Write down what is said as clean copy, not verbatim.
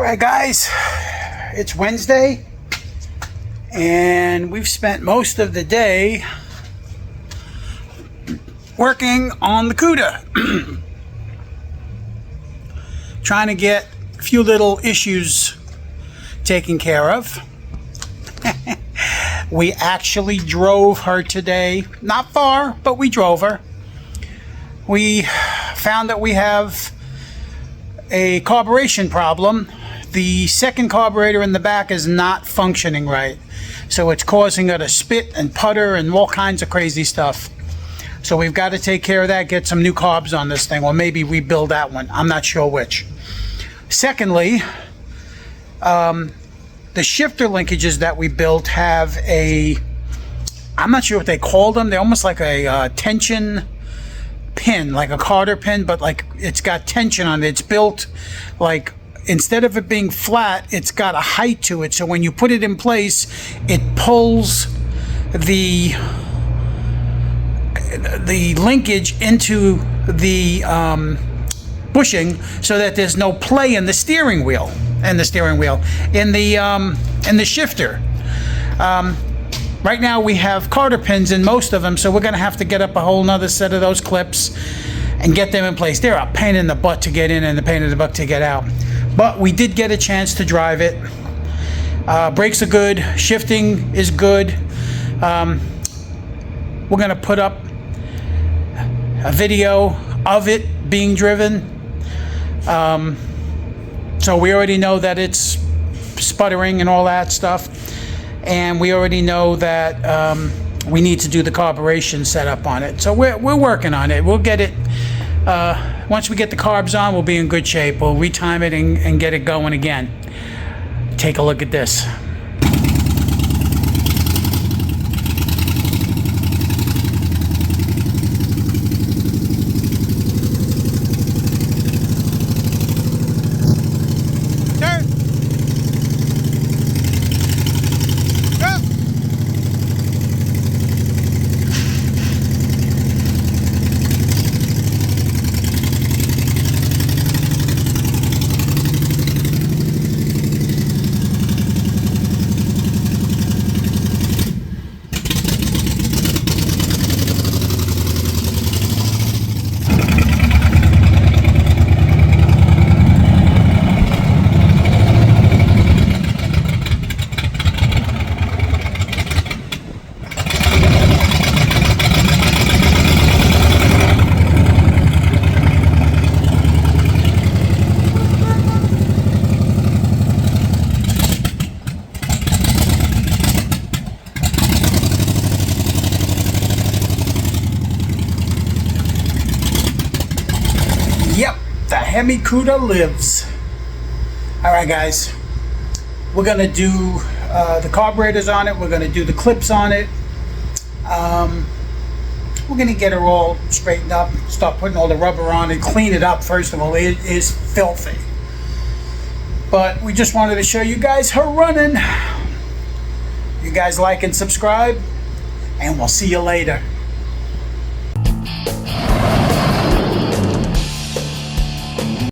All right, guys, it's Wednesday, and we've spent most of the day working on the Cuda, trying to get a few little issues taken care of. We actually drove her today, not far, but we drove her. We found that we have a carburation problem. The second carburetor in the back is not functioning right, so it's causing her to spit and putter and all kinds of crazy stuff. So we've got to take care of that, get some new carbs on this thing, or maybe rebuild that one. I'm not sure which. Secondly, the shifter linkages that we built have a, I'm not sure what they call them. They're almost like a tension pin, like a Carter pin, but like it's got tension on it. It's built like, instead of it being flat, it's got a height to it. So when you put it in place, it pulls the linkage into the bushing, so that there's no play in the steering wheel, in the shifter. Right now we have Carter pins in most of them, so we're going to have to get up a whole nother set of those clips and get them in place. They're a pain in the butt to get in and a pain in the butt to get out. But we did get a chance to drive it. Brakes are good. Shifting is good. We're going to put up a video of it being driven. So we already know that it's sputtering and all that stuff. And we already know that we need to do the carburation setup on it. So we're working on it. We'll get it. Once we get the carbs on, we'll be in good shape. We'll retime it and get it going again. Take a look at this. Turn. Go. Yep, the Hemi Cuda lives. All right, guys, we're gonna do the carburetors on it. We're gonna do the clips on it. We're gonna get her all straightened up, start putting all the rubber on and clean it up. First of all, it is filthy, but we just wanted to show you guys her running. You guys like and subscribe, and we'll see you later.